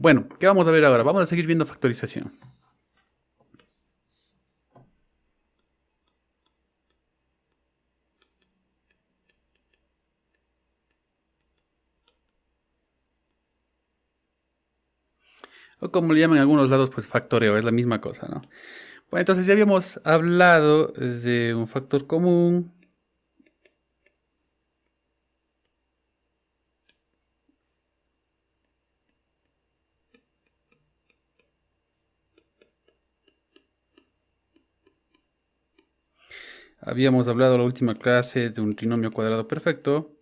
Bueno, ¿qué vamos a ver ahora? Vamos a seguir viendo factorización. O como le llaman en algunos lados, pues factoreo, es la misma cosa, ¿no? Bueno, entonces ya habíamos hablado de un factor común. Habíamos hablado en la última clase de un trinomio cuadrado perfecto.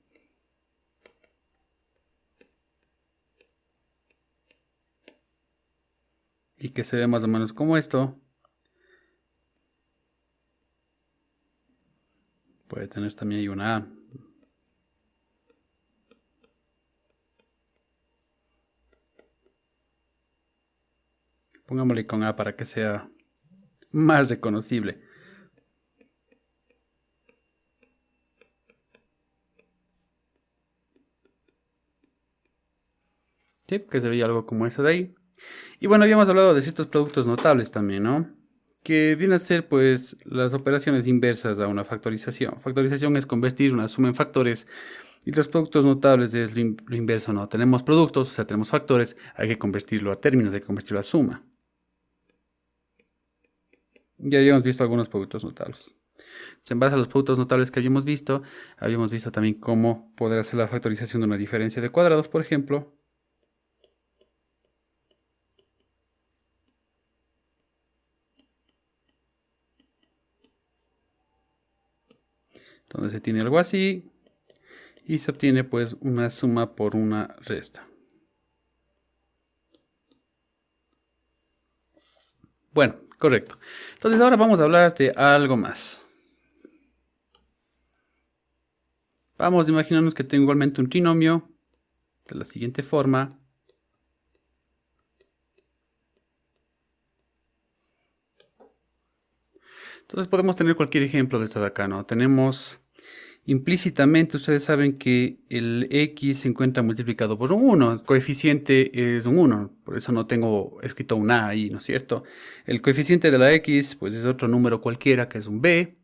Y que se ve más o menos como esto. Puede tener también ahí una A. Pongámosle con A para que sea más reconocible. Sí, que se veía algo como eso de ahí. Y bueno, habíamos hablado de ciertos productos notables también, ¿no? Que vienen a ser pues las operaciones inversas a una factorización. Factorización es convertir una suma en factores y los productos notables es lo inverso, ¿no? Tenemos productos, o sea, tenemos factores, hay que convertirlo a términos, hay que convertirlo a suma. Ya habíamos visto algunos productos notables. En base a los productos notables que habíamos visto también cómo poder hacer la factorización de una diferencia de cuadrados, por ejemplo. Entonces se tiene algo así y se obtiene pues una suma por una resta. Bueno, correcto. Entonces ahora vamos a hablar de algo más. Vamos a imaginarnos que tengo igualmente un trinomio de la siguiente forma. Entonces podemos tener cualquier ejemplo de esto de acá, ¿no? Tenemos implícitamente, ustedes saben que el x se encuentra multiplicado por un 1. El coeficiente es un 1, por eso no tengo escrito un a ahí, ¿no es cierto? El coeficiente de la x, pues es otro número cualquiera, que es un b.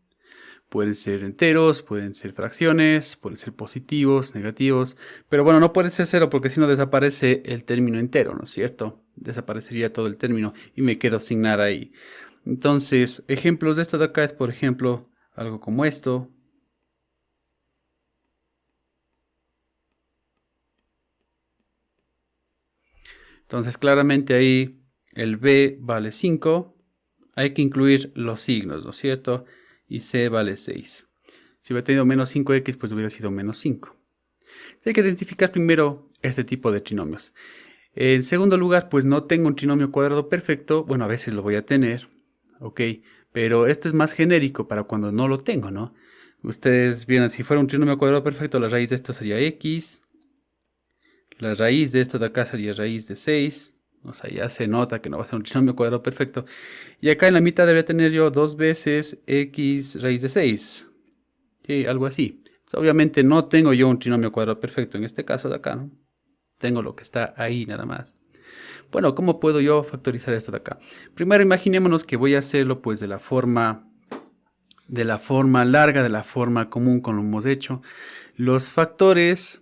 Pueden ser enteros, pueden ser fracciones, pueden ser positivos, negativos. Pero bueno, no puede ser 0 porque si no desaparece el término entero, ¿no es cierto? Desaparecería todo el término y me quedo sin nada ahí. Entonces, ejemplos de esto de acá es, por ejemplo, algo como esto. Entonces, claramente ahí el b vale 5. Hay que incluir los signos, ¿no es cierto? Y c vale 6. Si hubiera tenido menos 5x, pues hubiera sido menos 5. Hay que identificar primero este tipo de trinomios. En segundo lugar, pues no tengo un trinomio cuadrado perfecto. Bueno, a veces lo voy a tener, ¿ok? Pero esto es más genérico para cuando no lo tengo, ¿no? Ustedes vieron, si fuera un trinomio cuadrado perfecto, la raíz de esto sería x. La raíz de esto de acá sería raíz de 6. O sea, ya se nota que no va a ser un trinomio cuadrado perfecto. Y acá en la mitad debería tener yo 2 veces x raíz de 6. Sí, algo así. Entonces, obviamente no tengo yo un trinomio cuadrado perfecto en este caso de acá, ¿no? Tengo lo que está ahí nada más. Bueno, ¿cómo puedo yo factorizar esto de acá? Primero imaginémonos que voy a hacerlo pues de la forma larga, de la forma común como lo hemos hecho. Los factores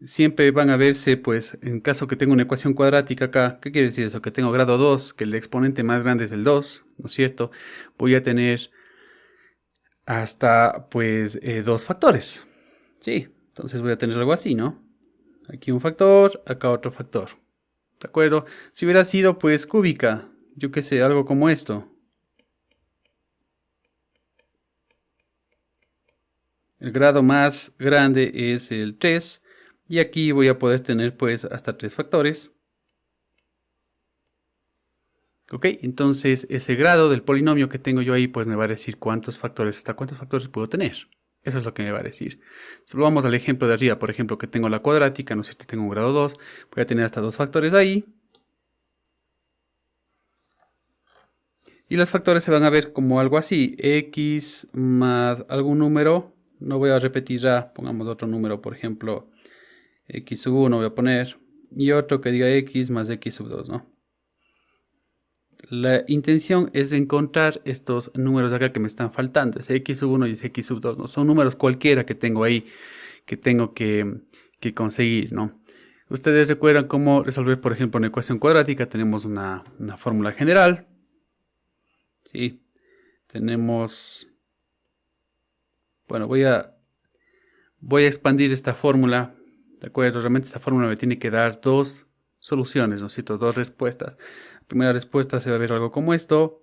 siempre van a verse pues en caso que tenga una ecuación cuadrática acá. ¿Qué quiere decir eso? Que tengo grado 2, que el exponente más grande es el 2, ¿no es cierto? Voy a tener hasta pues 2 factores. Sí, entonces voy a tener algo así, ¿no? Aquí un factor, acá otro factor. ¿De acuerdo? Si hubiera sido pues cúbica, yo qué sé, algo como esto. El grado más grande es el 3 y aquí voy a poder tener pues hasta 3 factores. Ok, entonces ese grado del polinomio que tengo yo ahí pues me va a decir hasta cuántos factores puedo tener. Eso es lo que me va a decir. Si vamos al ejemplo de arriba, por ejemplo, que tengo la cuadrática, ¿no es cierto? Tengo un grado 2, voy a tener hasta 2 factores ahí. Y los factores se van a ver como algo así, x más algún número, no voy a repetir ya, pongamos otro número, por ejemplo, x1 voy a poner, y otro que diga x más x sub 2, ¿no? La intención es encontrar estos números de acá que me están faltando, ese x sub 1 y ese x sub 2, ¿no? Son números cualquiera que tengo ahí, que tengo que conseguir, ¿no? Ustedes recuerdan cómo resolver, por ejemplo, una ecuación cuadrática. Tenemos una fórmula general, ¿sí? Tenemos, bueno, voy a expandir esta fórmula, ¿de acuerdo? Realmente esta fórmula me tiene que dar dos soluciones, ¿no es cierto? Dos respuestas. La primera respuesta se va a ver algo como esto.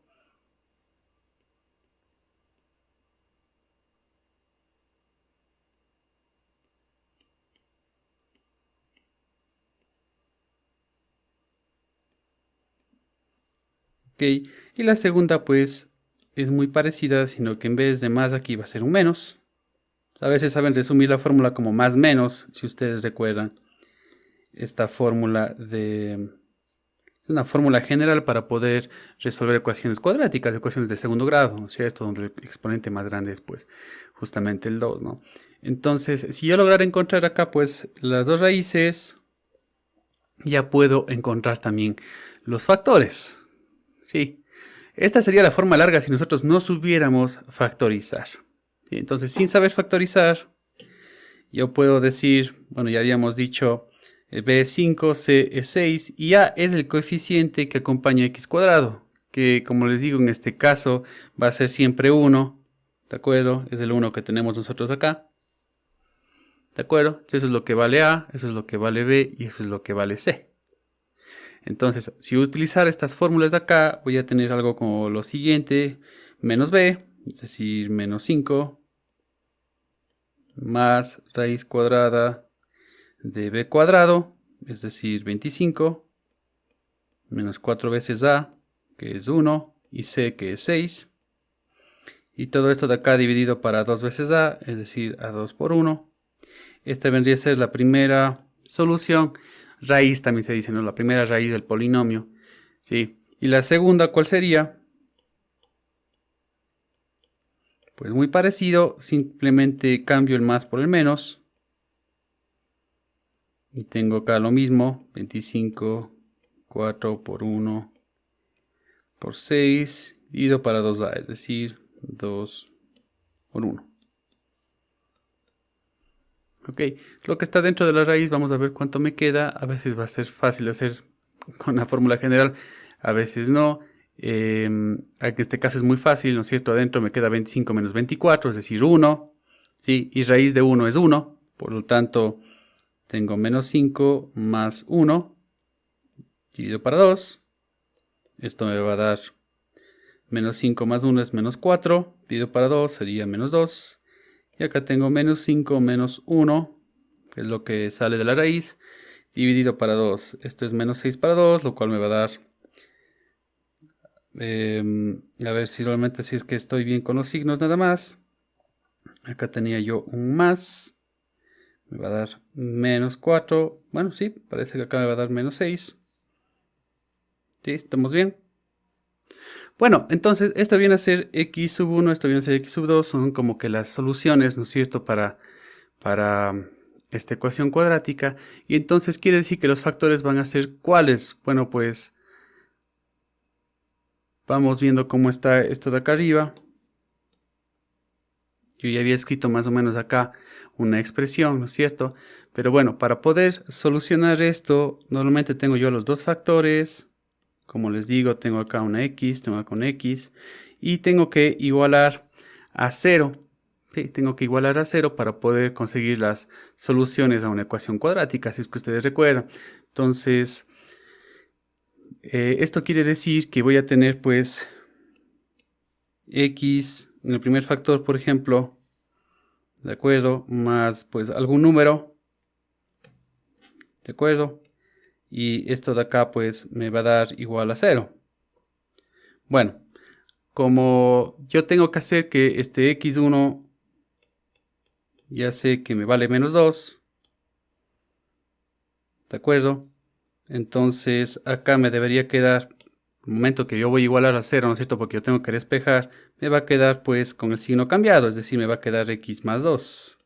Ok, y la segunda pues es muy parecida, sino que en vez de más aquí va a ser un menos. A veces saben resumir la fórmula como más menos, si ustedes recuerdan. Esta fórmula es una fórmula general para poder resolver ecuaciones cuadráticas, ecuaciones de segundo grado, ¿no es cierto? Donde el exponente más grande es pues justamente el 2, ¿no? Entonces, si yo lograra encontrar acá pues las dos raíces, ya puedo encontrar también los factores. Sí, esta sería la forma larga si nosotros no supiéramos factorizar. ¿Sí? Entonces, sin saber factorizar, yo puedo decir, bueno, ya habíamos dicho, b es 5, c es 6 y a es el coeficiente que acompaña a x cuadrado, que como les digo en este caso va a ser siempre 1, ¿de acuerdo? Es el 1 que tenemos nosotros acá, ¿de acuerdo? Entonces, eso es lo que vale a, eso es lo que vale b y eso es lo que vale c. Entonces, si utilizar estas fórmulas de acá, voy a tener algo como lo siguiente, menos b, es decir, menos 5, más raíz cuadrada de b cuadrado, es decir, 25, menos 4 veces a, que es 1, y c, que es 6. Y todo esto de acá dividido para 2 veces a, es decir, a 2 por 1. Esta vendría a ser la primera solución. Raíz también se dice, ¿no? La primera raíz del polinomio. ¿Sí? Y la segunda, ¿cuál sería? Pues muy parecido, simplemente cambio el más por el menos. Y tengo acá lo mismo, 25, 4 por 1 por 6, dividido para 2a, es decir, 2 por 1. Ok, lo que está dentro de la raíz, vamos a ver cuánto me queda. A veces va a ser fácil hacer con la fórmula general, a veces no. En este caso es muy fácil, ¿no es cierto? Adentro me queda 25 menos 24, es decir, 1. ¿Sí? Y raíz de 1 es 1, por lo tanto tengo menos 5 más 1, dividido para 2. Esto me va a dar menos 5 más 1 es menos 4, dividido para 2 sería menos 2. Y acá tengo menos 5 menos 1, que es lo que sale de la raíz, dividido para 2. Esto es menos 6 para 2, lo cual me va a dar, a ver si realmente si es que estoy bien con los signos nada más. Acá tenía yo un más, me va a dar menos 4. Bueno, sí, parece que acá me va a dar menos 6. ¿Sí? ¿Estamos bien? Bueno, entonces esto viene a ser x sub 1, esto viene a ser x sub 2, son como que las soluciones, ¿no es cierto?, para esta ecuación cuadrática. Y entonces quiere decir que los factores van a ser ¿cuáles? Bueno, pues vamos viendo cómo está esto de acá arriba. Yo ya había escrito más o menos acá una expresión, ¿no es cierto? Pero bueno, para poder solucionar esto, normalmente tengo yo los dos factores. Como les digo, tengo acá una x, tengo acá una x. Y tengo que igualar a 0. Sí, tengo que igualar a 0 para poder conseguir las soluciones a una ecuación cuadrática, si es que ustedes recuerdan. Entonces, esto quiere decir que voy a tener pues x en el primer factor, por ejemplo, ¿de acuerdo? Más pues algún número, ¿de acuerdo? Y esto de acá pues me va a dar igual a 0. Bueno, como yo tengo que hacer que este x1 ya sé que me vale menos 2, ¿de acuerdo? Entonces acá me debería quedar, el momento que yo voy a igualar a 0, ¿no es cierto? Porque yo tengo que despejar, me va a quedar pues con el signo cambiado, es decir, me va a quedar x más 2.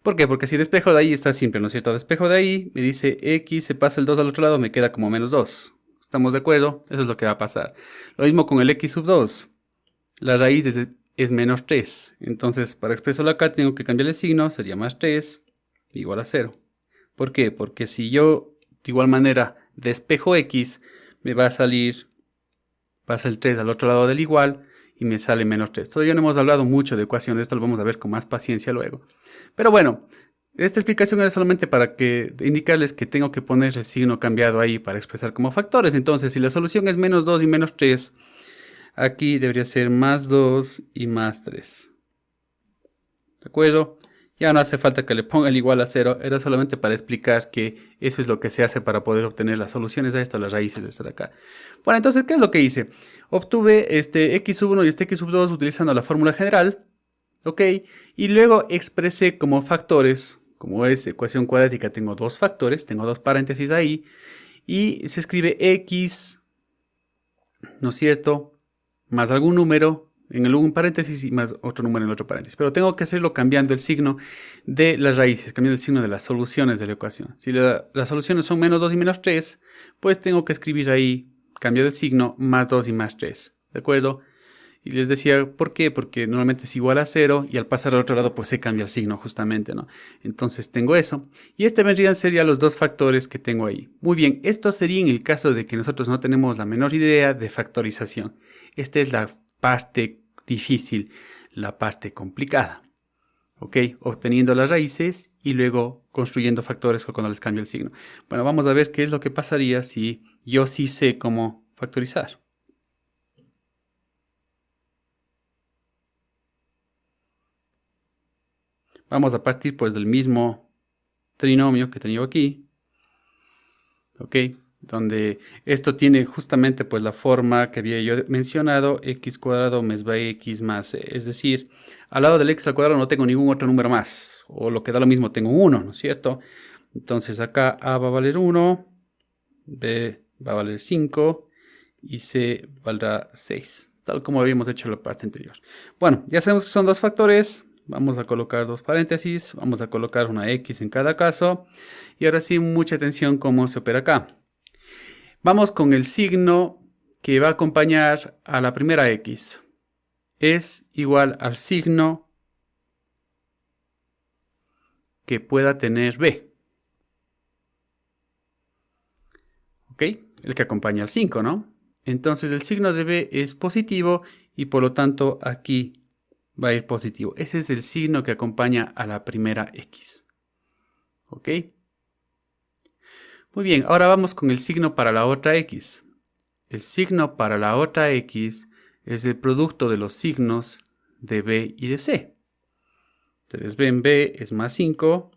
¿Por qué? Porque si despejo de ahí está simple, ¿no es cierto? Despejo de ahí, me dice x, se pasa el 2 al otro lado, me queda como menos 2. ¿Estamos de acuerdo? Eso es lo que va a pasar. Lo mismo con el x sub 2. La raíz es menos 3. Entonces, para expresarlo acá, tengo que cambiar el signo. Sería más 3 igual a 0. ¿Por qué? Porque si yo, de igual manera, despejo x, me va a salir, pasa el 3 al otro lado del igual, y me sale menos 3. Todavía no hemos hablado mucho de ecuaciones, esto lo vamos a ver con más paciencia luego. Pero bueno, esta explicación era solamente para indicarles que tengo que poner el signo cambiado ahí para expresar como factores. Entonces, si la solución es menos 2 y menos 3, aquí debería ser más 2 y más 3. ¿De acuerdo? Ya no hace falta que le ponga el igual a 0, era solamente para explicar que eso es lo que se hace para poder obtener las soluciones a esto, las raíces de esto de acá. Bueno, entonces, ¿qué es lo que hice? Obtuve este x sub 1 y este x sub 2 utilizando la fórmula general, ¿ok? Y luego expresé como factores, como es ecuación cuadrática, tengo dos factores, tengo dos paréntesis ahí, y se escribe x, ¿no es cierto?, más algún número en un paréntesis y más otro número en el otro paréntesis. Pero tengo que hacerlo cambiando el signo de las raíces, cambiando el signo de las soluciones de la ecuación. Si las soluciones son menos 2 y menos 3, pues tengo que escribir ahí, cambio el signo, más 2 y más 3. ¿De acuerdo? Y les decía, ¿por qué? Porque normalmente es igual a 0 y al pasar al otro lado pues se cambia el signo justamente, ¿no? Entonces tengo eso. Y este vendrían a ser ya los dos factores que tengo ahí. Muy bien, esto sería en el caso de que nosotros no tenemos la menor idea de factorización. Esta es la parte difícil, la parte complicada. ¿Ok? Obteniendo las raíces y luego construyendo factores cuando les cambio el signo. Bueno, vamos a ver qué es lo que pasaría si yo sí sé cómo factorizar. Vamos a partir pues del mismo trinomio que tenía aquí. ¿Ok? Donde esto tiene justamente pues la forma que había yo mencionado, x cuadrado más bx más c. Es decir, al lado del x al cuadrado no tengo ningún otro número más. O lo que da lo mismo, tengo 1, ¿no es cierto? Entonces acá a va a valer 1, b va a valer 5 y c valdrá 6. Tal como habíamos hecho en la parte anterior. Bueno, ya sabemos que son dos factores. Vamos a colocar dos paréntesis. Vamos a colocar una x en cada caso. Y ahora sí, mucha atención cómo se opera acá. Vamos con el signo que va a acompañar a la primera x. Es igual al signo que pueda tener b. ¿Ok? El que acompaña al 5, ¿no? Entonces el signo de b es positivo y por lo tanto aquí va a ir positivo. Ese es el signo que acompaña a la primera x. ¿Ok? Muy bien, ahora vamos con el signo para la otra x. El signo para la otra x es el producto de los signos de b y de c. Ustedes ven, b es más 5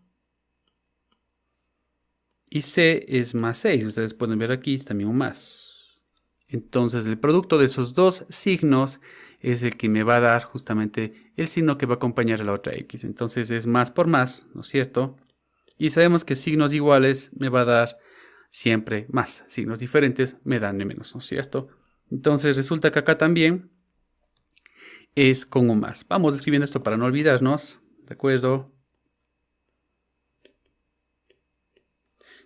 y c es más 6. Ustedes pueden ver aquí, es también un más. Entonces el producto de esos dos signos es el que me va a dar justamente el signo que va a acompañar a la otra x. Entonces es más por más, ¿no es cierto? Y sabemos que signos iguales me va a dar siempre más. Signos diferentes me dan menos, ¿no es cierto? Entonces resulta que acá también es con un más. Vamos escribiendo esto para no olvidarnos, ¿de acuerdo?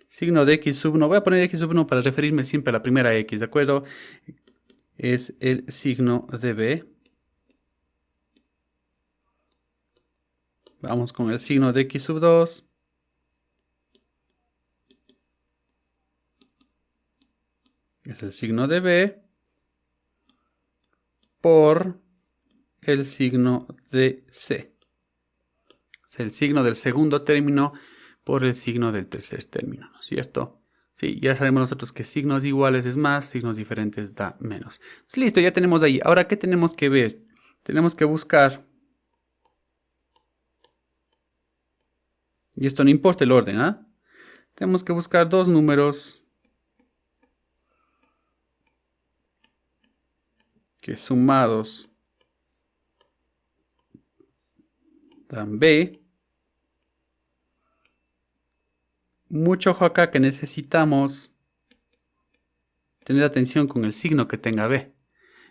Signo de x sub 1, voy a poner x sub 1 para referirme siempre a la primera x, ¿de acuerdo? Es el signo de b. Vamos con el signo de x sub 2. Es el signo de b por el signo de c. Es el signo del segundo término por el signo del tercer término, ¿no es cierto? Sí, ya sabemos nosotros que signos iguales es más, signos diferentes da menos. Entonces, listo, ya tenemos ahí. Ahora, ¿qué tenemos que ver? Tenemos que buscar, y esto no importa el orden, ¿ah? Tenemos que buscar dos números que sumados dan b. Mucho ojo acá que necesitamos tener atención con el signo que tenga b.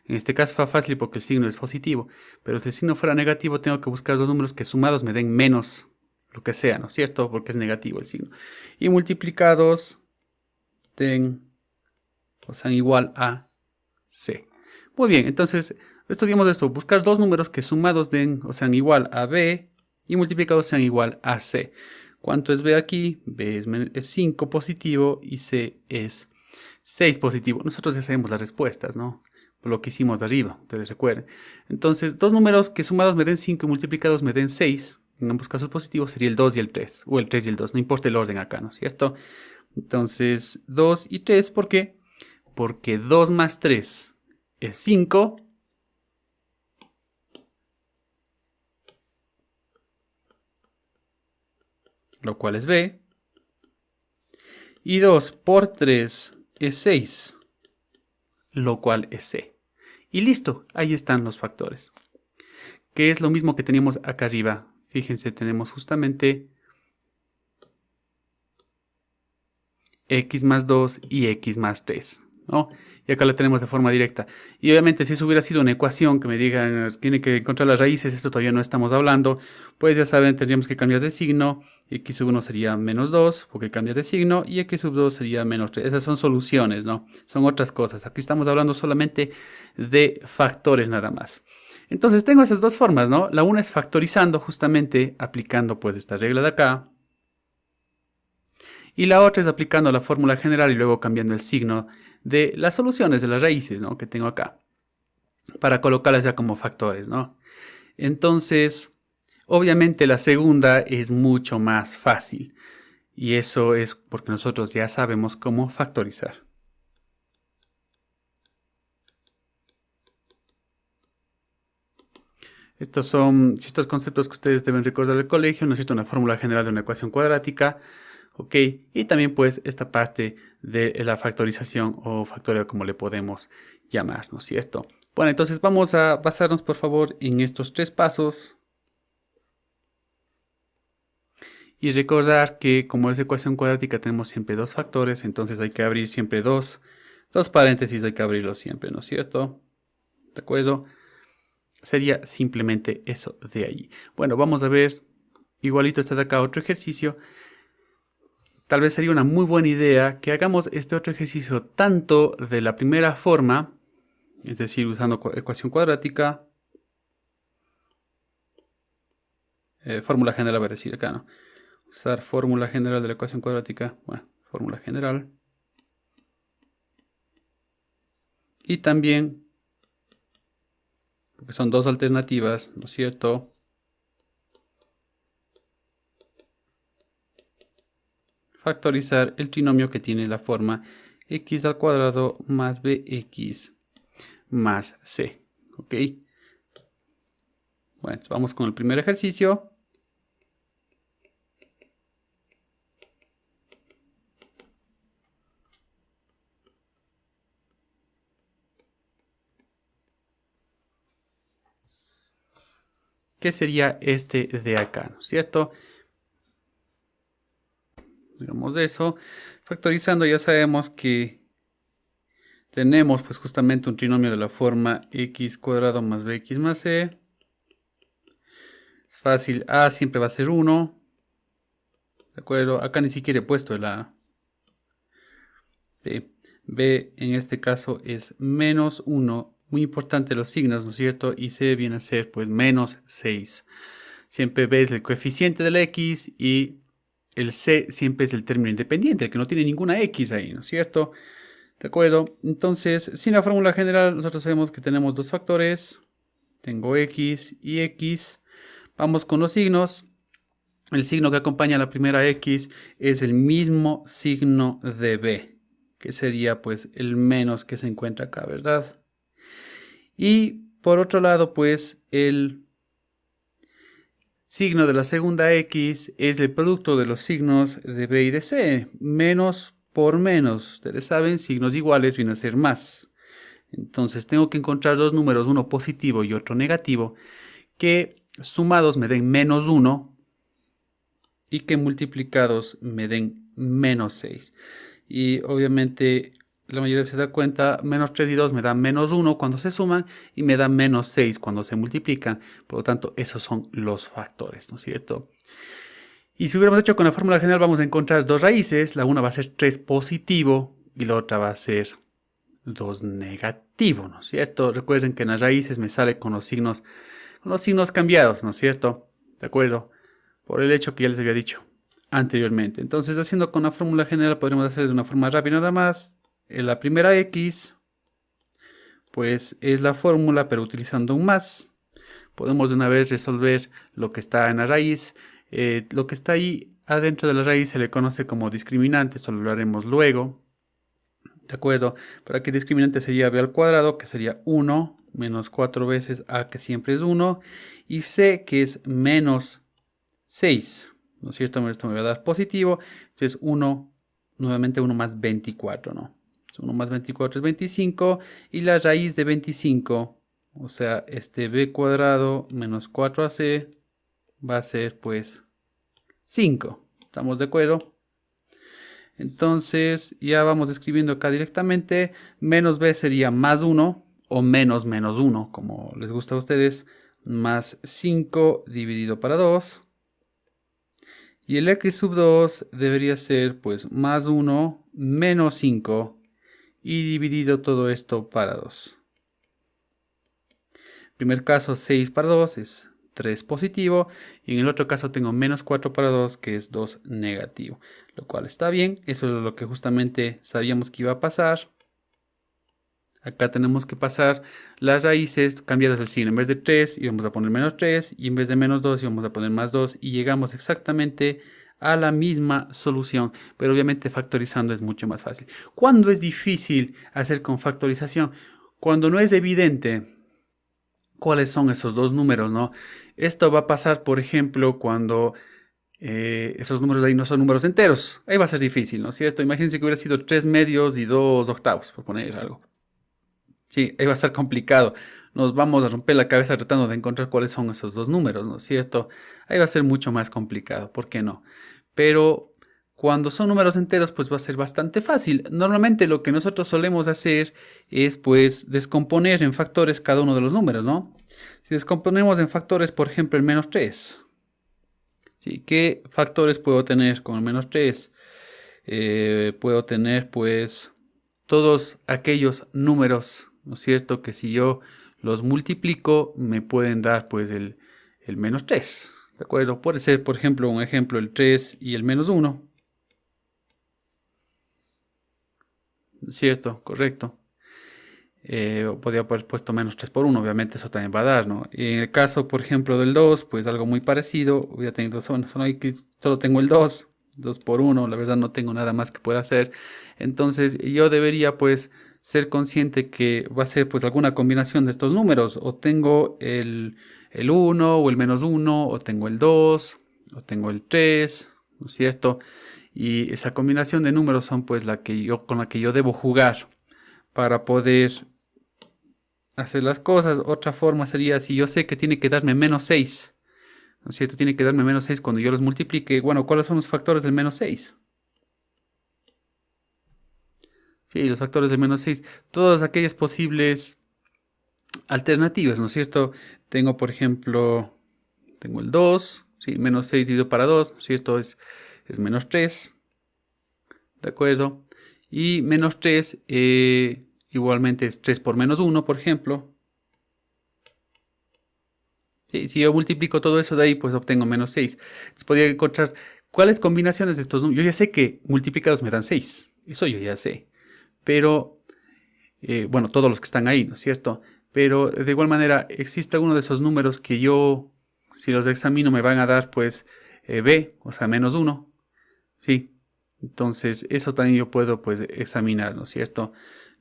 En este caso fue fácil porque el signo es positivo, pero si el signo fuera negativo tengo que buscar dos números que sumados me den menos lo que sea, ¿no es cierto? Porque es negativo el signo. Y multiplicados den, o sean igual a C. Muy bien, entonces estudiamos esto. Buscar dos números que sumados den o sean igual a B y multiplicados sean igual a C. ¿Cuánto es B aquí? B es 5 positivo y C es 6 positivo. Nosotros ya sabemos las respuestas, ¿no? Por lo que hicimos de arriba, ustedes recuerden. Entonces, dos números que sumados me den 5 y multiplicados me den 6, en ambos casos positivos, sería el 2 y el 3, o el 3 y el 2, no importa el orden acá, ¿no es cierto? Entonces, 2 y 3, ¿por qué? Porque 2 más 3 es 5. Lo cual es B. Y 2 por 3 es 6. Lo cual es C. Y listo, ahí están los factores. Que es lo mismo que teníamos acá arriba. Fíjense, tenemos justamente x más 2 y x más 3, ¿no? Y acá lo tenemos de forma directa. Y obviamente si eso hubiera sido una ecuación que me digan, tiene que encontrar las raíces, esto todavía no estamos hablando, pues ya saben, tendríamos que cambiar de signo. X sub 1 sería menos 2, porque cambia de signo, y x sub 2 sería menos 3. Esas son soluciones, ¿no? Son otras cosas. Aquí estamos hablando solamente de factores nada más. Entonces tengo esas dos formas, ¿no? La una es factorizando, justamente aplicando pues esta regla de acá. Y la otra es aplicando la fórmula general y luego cambiando el signo de las soluciones de las raíces, ¿no? Que tengo acá, para colocarlas ya como factores, ¿no? Entonces, obviamente la segunda es mucho más fácil. Y eso es porque nosotros ya sabemos cómo factorizar. Estos son ciertos conceptos que ustedes deben recordar del colegio. ¿No es cierto? Una fórmula general de una ecuación cuadrática. ¿Ok? Y también pues esta parte de la factorización o factorial como le podemos llamar, ¿no es cierto? Bueno, entonces vamos a basarnos por favor en estos tres pasos. Y recordar que como es ecuación cuadrática tenemos siempre dos factores, entonces hay que abrir siempre dos paréntesis, hay que abrirlos siempre, ¿no es cierto? ¿De acuerdo? Sería simplemente eso de ahí. Bueno, vamos a ver, igualito está de acá otro ejercicio. Tal vez sería una muy buena idea que hagamos este otro ejercicio tanto de la primera forma, es decir, usando ecuación cuadrática, fórmula general va a decir acá, ¿no? Usar fórmula general de la ecuación cuadrática, bueno, fórmula general. Y también, porque son dos alternativas, ¿no es cierto? Factorizar el trinomio que tiene la forma x al cuadrado más bx más c. ¿Ok? Bueno, vamos con el primer ejercicio. ¿Qué sería este de acá? ¿No es cierto? Digamos eso. Factorizando ya sabemos que tenemos pues justamente un trinomio de la forma x cuadrado más bx más c. Es fácil, a siempre va a ser 1. ¿De acuerdo? Acá ni siquiera he puesto el a. B en este caso es menos 1. Muy importante los signos, ¿no es cierto? Y C viene a ser pues menos 6. Siempre B es el coeficiente de la X y el C siempre es el término independiente, el que no tiene ninguna X ahí, ¿no es cierto? ¿De acuerdo? Entonces, sin la fórmula general, nosotros sabemos que tenemos dos factores. Tengo X y X. Vamos con los signos. El signo que acompaña a la primera X es el mismo signo de B, que sería pues el menos que se encuentra acá, ¿verdad? Y por otro lado, pues el signo de la segunda X es el producto de los signos de B y de C. Menos por menos. Ustedes saben, signos iguales vienen a ser más. Entonces tengo que encontrar dos números, uno positivo y otro negativo, que sumados me den menos 1 y que multiplicados me den menos 6. Y obviamente la mayoría se da cuenta, menos 3 y 2 me dan menos 1 cuando se suman y me dan menos 6 cuando se multiplican. Por lo tanto, esos son los factores, ¿no es cierto? Y si hubiéramos hecho con la fórmula general, vamos a encontrar dos raíces. La una va a ser 3 positivo y la otra va a ser 2 negativo, ¿no es cierto? Recuerden que en las raíces me sale con los signos cambiados, ¿no es cierto? ¿De acuerdo? Por el hecho que ya les había dicho anteriormente. Entonces, haciendo con la fórmula general, podremos hacer de una forma rápida nada más. En la primera X, pues es la fórmula, pero utilizando un más. Podemos de una vez resolver lo que está en la raíz. Lo que está ahí adentro de la raíz se le conoce como discriminante. Esto lo haremos luego. ¿De acuerdo? Pero aquí discriminante sería b al cuadrado, que sería 1, menos 4 veces a, que siempre es 1, y c, que es menos 6. ¿No es cierto? Esto me va a dar positivo. Entonces 1, nuevamente 1 más 24, ¿no? 1 más 24 es 25, y la raíz de 25, o sea, este b cuadrado menos 4ac va a ser pues 5. ¿Estamos de acuerdo? Entonces ya vamos escribiendo acá directamente. Menos b sería más 1 o menos 1, como les gusta a ustedes. Más 5 dividido para 2. Y el x sub 2 debería ser pues más 1 menos 5 y dividido todo esto para 2. Primer caso 6 para 2 es 3 positivo, y en el otro caso tengo menos 4 para 2, que es 2 negativo, lo cual está bien. Eso es lo que justamente sabíamos que iba a pasar. Acá tenemos que pasar las raíces cambiadas el signo. En vez de 3 íbamos a poner menos 3, y en vez de menos 2 íbamos a poner más 2, y llegamos exactamente a la misma solución, pero obviamente factorizando es mucho más fácil. ¿Cuándo es difícil hacer con factorización? Cuando no es evidente cuáles son esos dos números, ¿no? Esto va a pasar, por ejemplo, cuando esos números de ahí no son números enteros. Ahí va a ser difícil, ¿no es cierto? Imagínense que hubiera sido 3 medios y 2 octavos, por poner algo. Sí, ahí va a ser complicado. Nos vamos a romper la cabeza tratando de encontrar cuáles son esos dos números, ¿no es cierto? Ahí va a ser mucho más complicado, ¿por qué no? Pero cuando son números enteros, pues va a ser bastante fácil. Normalmente lo que nosotros solemos hacer es pues descomponer en factores cada uno de los números, ¿no? Si descomponemos en factores, por ejemplo, el menos 3. ¿Sí? ¿Qué factores puedo tener con el menos 3? Puedo tener pues todos aquellos números, ¿no es cierto? Que si yo los multiplico me pueden dar pues el menos 3. ¿De acuerdo? Puede ser, por ejemplo, un ejemplo, el 3 y el menos 1. ¿Cierto? Correcto. Podría haber puesto menos 3 por 1, obviamente eso también va a dar, ¿no? Y en el caso, por ejemplo, del 2, pues algo muy parecido. Hubiera tenido solo tengo el 2, 2 por 1, la verdad no tengo nada más que pueda hacer. Entonces yo debería pues ser consciente que va a ser pues alguna combinación de estos números. O tengo el 1 o el menos 1, o tengo el 2, o tengo el 3, ¿no es cierto? Y esa combinación de números son pues con la que yo debo jugar para poder hacer las cosas. Otra forma sería, si yo sé que tiene que darme menos 6, ¿no es cierto? Tiene que darme menos 6 cuando yo los multiplique. Bueno, ¿cuáles son los factores del menos 6? Sí, los factores del menos 6. Todas aquellas posibles alternativas, ¿no es cierto? Tengo, por ejemplo, tengo el 2, ¿sí? Menos 6 dividido para 2, ¿no es cierto? Es menos 3, ¿de acuerdo? Y menos 3 igualmente es 3 por menos 1, por ejemplo. Sí, si yo multiplico todo eso de ahí, pues obtengo menos 6. Entonces podría encontrar cuáles combinaciones de estos números. Yo ya sé que multiplicados me dan 6. Eso yo ya sé. Pero, bueno, todos los que están ahí, ¿no es cierto? Pero de igual manera, existe alguno de esos números que yo, si los examino, me van a dar, pues, b, o sea, menos 1. Sí. Entonces, eso también yo puedo, pues, examinar, ¿no es cierto?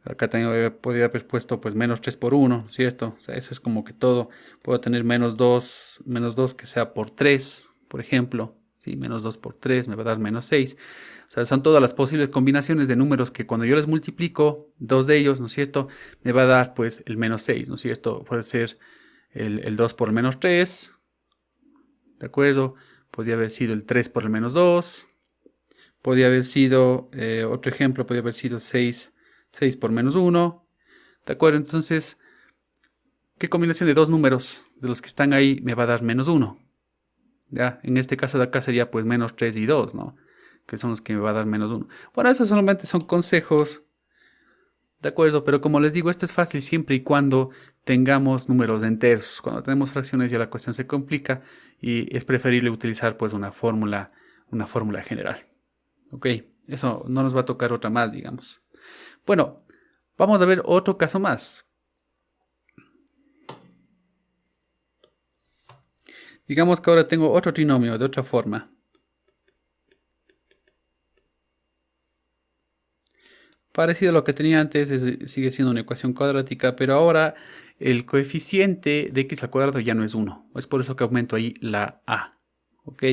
Acá también podría haber puesto pues menos 3 por 1, ¿cierto? O sea, eso es como que todo. Puedo tener menos 2 que sea por 3, por ejemplo. Sí, menos 2 por 3 me va a dar menos 6. O sea, son todas las posibles combinaciones de números que cuando yo les multiplico, dos de ellos, ¿no es cierto? Me va a dar pues el menos 6, ¿no es cierto? Puede ser el 2 por el menos 3, ¿de acuerdo? Podría haber sido el 3 por el menos 2. Podría haber sido, otro ejemplo, podría haber sido 6 por menos 1. ¿De acuerdo? Entonces, ¿qué combinación de dos números de los que están ahí me va a dar menos 1? ¿ya? En este caso de acá sería pues menos 3 y 2, ¿no? Que son los que me va a dar menos 1. Bueno, esos solamente son consejos, ¿de acuerdo? Pero como les digo, esto es fácil siempre y cuando tengamos números enteros. Cuando tenemos fracciones ya la cuestión se complica y es preferible utilizar pues una fórmula general. ¿Ok? Eso no nos va a tocar otra más, digamos. Bueno, vamos a ver otro caso más. Digamos que ahora tengo otro trinomio de otra forma. Parecido a lo que tenía antes, sigue siendo una ecuación cuadrática, pero ahora el coeficiente de x al cuadrado ya no es 1. Es por eso que aumento ahí la a. ¿Ok?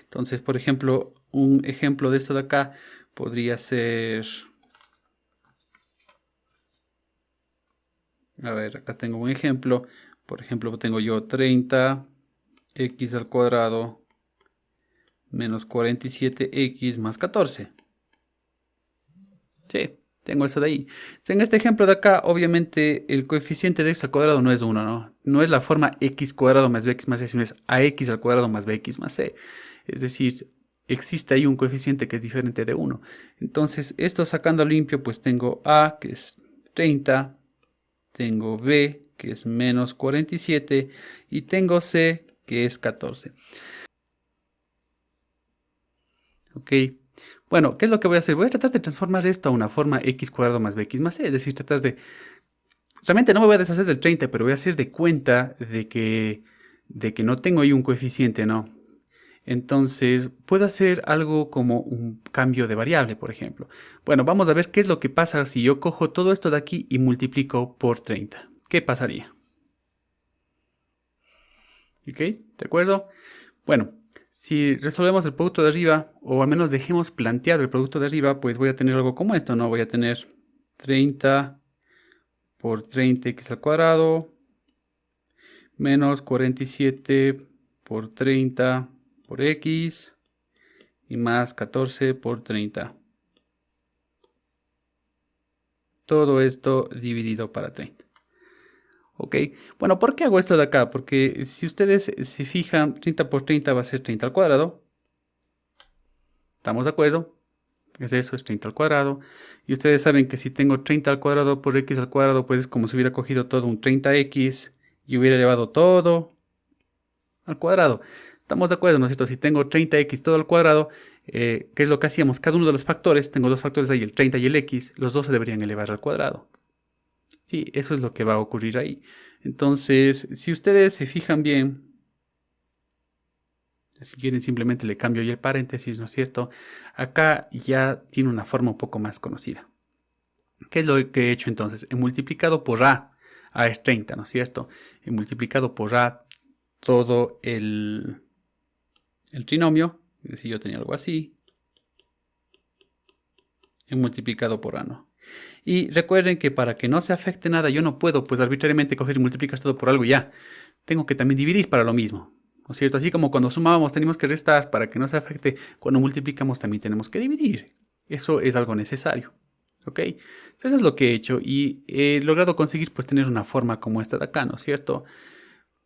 Entonces, por ejemplo, un ejemplo de esto de acá podría ser... A ver, acá tengo un ejemplo. Por ejemplo, tengo yo 30 x al cuadrado menos 47x más 14. Sí, tengo eso de ahí. En este ejemplo de acá, obviamente, el coeficiente de x al cuadrado no es 1, ¿no? No es la forma x cuadrado más bx más c, sino es ax al cuadrado más bx más c. Es decir, existe ahí un coeficiente que es diferente de 1. Entonces, esto sacando limpio, pues tengo a, que es 30, tengo b, que es menos 47, y tengo c, que es 14. Ok. Bueno, ¿qué es lo que voy a hacer? Voy a tratar de transformar esto a una forma x cuadrado más bx más c. Es decir, tratar de... Realmente no me voy a deshacer del 30, pero voy a hacer de cuenta de que no tengo ahí un coeficiente, ¿no? Entonces, puedo hacer algo como un cambio de variable, por ejemplo. Bueno, vamos a ver qué es lo que pasa si yo cojo todo esto de aquí y multiplico por 30. ¿Qué pasaría? ¿Ok? ¿De acuerdo? Bueno, si resolvemos el producto de arriba, o al menos dejemos planteado el producto de arriba, pues voy a tener algo como esto, ¿no? Voy a tener 30 por 30x al cuadrado menos 47 por 30 por x y más 14 por 30. Todo esto dividido para 30. ¿Ok? Bueno, ¿por qué hago esto de acá? Porque si ustedes se fijan, 30 por 30 va a ser 30 al cuadrado. ¿Estamos de acuerdo? Es eso, es 30 al cuadrado. Y ustedes saben que si tengo 30 al cuadrado por x al cuadrado, pues es como si hubiera cogido todo un 30x y hubiera elevado todo al cuadrado. Estamos de acuerdo, ¿no es cierto? Si tengo 30x todo al cuadrado, ¿qué es lo que hacíamos? Cada uno de los factores, tengo dos factores ahí, el 30 y el x, los dos se deberían elevar al cuadrado. Sí, eso es lo que va a ocurrir ahí. Entonces, si ustedes se fijan bien, si quieren simplemente le cambio ahí el paréntesis, ¿no es cierto? Acá ya tiene una forma un poco más conocida. ¿Qué es lo que he hecho entonces? He multiplicado por a es 30, ¿no es cierto? He multiplicado por a todo el trinomio, es decir, yo tenía algo así, he multiplicado por a, ¿no? Y recuerden que para que no se afecte nada, yo no puedo pues arbitrariamente coger y multiplicar todo por algo y ya. Tengo que también dividir para lo mismo, ¿no es cierto? Así como cuando sumábamos tenemos que restar para que no se afecte, cuando multiplicamos también tenemos que dividir. Eso es algo necesario. ¿Ok? Eso es lo que he hecho y he logrado conseguir pues tener una forma como esta de acá, ¿no es cierto?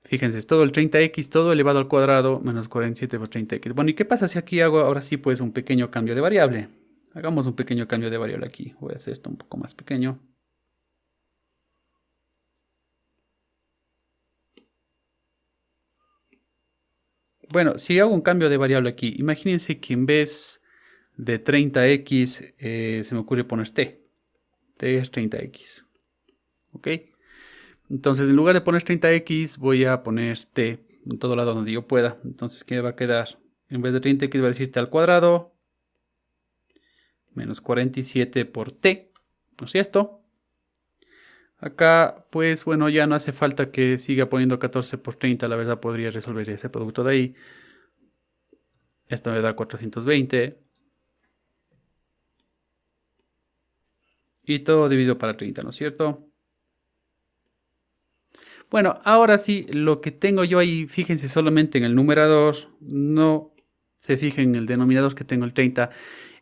Fíjense, es todo el 30x, todo elevado al cuadrado, menos 47 por 30x. Bueno, ¿y qué pasa si aquí hago ahora sí pues un pequeño cambio de variable? Hagamos un pequeño cambio de variable aquí. Voy a hacer esto un poco más pequeño. Bueno, si hago un cambio de variable aquí, imagínense que en vez de 30x se me ocurre poner t. T es 30x. ¿Ok? Entonces, en lugar de poner 30x, voy a poner t en todo lado donde yo pueda. Entonces, ¿qué va a quedar? En vez de 30x va a decir t al cuadrado menos 47 por t, ¿no es cierto? Acá, pues bueno, ya no hace falta que siga poniendo 14 por 30. La verdad, podría resolver ese producto de ahí. Esto me da 420. Y todo dividido para 30, ¿no es cierto? Bueno, ahora sí, lo que tengo yo ahí, fíjense solamente en el numerador, no se fijen en el denominador que tengo el 30.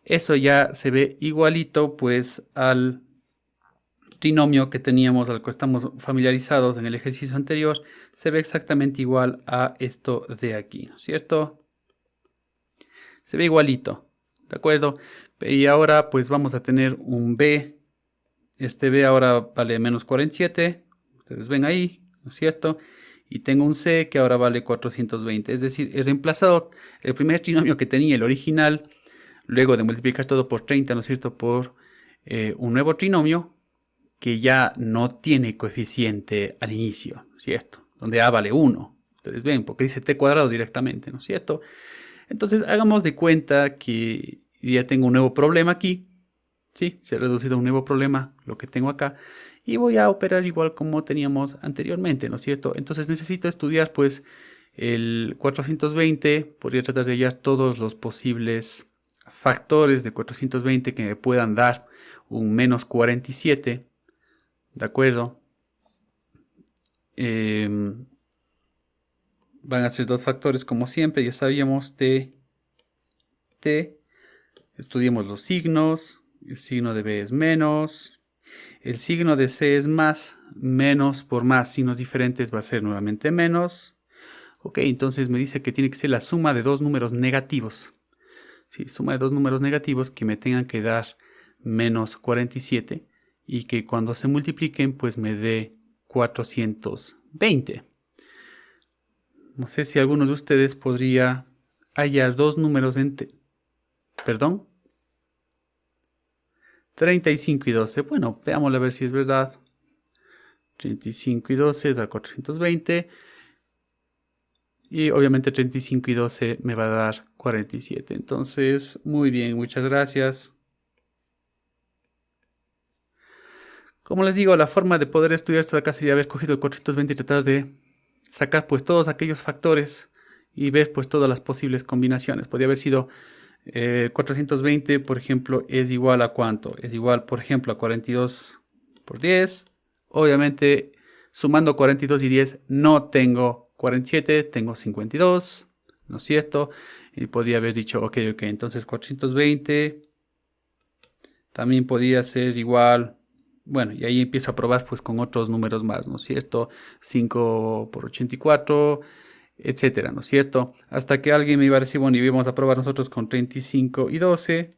Eso ya se ve igualito pues al trinomio que teníamos, al que estamos familiarizados en el ejercicio anterior. Se ve exactamente igual a esto de aquí, ¿no es cierto? Se ve igualito, ¿de acuerdo? Y ahora pues vamos a tener un B. Este B ahora vale menos 47. Ustedes ven ahí, ¿no es cierto? Y tengo un C que ahora vale 420. Es decir, he reemplazado el primer trinomio que tenía, el original, luego de multiplicar todo por 30, ¿no es cierto? Por un nuevo trinomio que ya no tiene coeficiente al inicio, ¿no es cierto? Donde A vale 1. Ustedes ven, porque dice t cuadrado directamente, ¿no es cierto? Entonces hagamos de cuenta que ya tengo un nuevo problema aquí. Sí, se ha reducido a un nuevo problema lo que tengo acá. Y voy a operar igual como teníamos anteriormente, ¿no es cierto? Entonces necesito estudiar pues el 420. Podría tratar de hallar todos los posibles factores de 420 que me puedan dar un menos 47. ¿De acuerdo? Van a ser dos factores como siempre. Ya sabíamos t. Estudiemos los signos. El signo de B es menos. El signo de C es más. Menos por más signos diferentes va a ser nuevamente menos. Ok, entonces me dice que tiene que ser la suma de dos números negativos. Sí, suma de dos números negativos que me tengan que dar menos 47. Y que cuando se multipliquen pues me dé 420. No sé si alguno de ustedes podría hallar dos números perdón. 35 y 12. Bueno, veámoslo a ver si es verdad. 35 y 12 da 420. Y obviamente 35 y 12 me va a dar 47. Entonces, muy bien, muchas gracias. Como les digo, la forma de poder estudiar esto de acá sería haber cogido el 420 y tratar de sacar pues todos aquellos factores y ver pues todas las posibles combinaciones. Podría haber sido 420, por ejemplo, es igual a ¿cuánto? Es igual, por ejemplo, a 42 por 10. Obviamente, sumando 42 y 10 no tengo 47, tengo 52, ¿no es cierto? Y podría haber dicho, ok, entonces 420 también podría ser igual. Bueno, y ahí empiezo a probar pues con otros números más, ¿no es cierto? 5 por 84, etcétera, ¿no es cierto? Hasta que alguien me iba a decir, bueno, y vamos a probar nosotros con 35 y 12,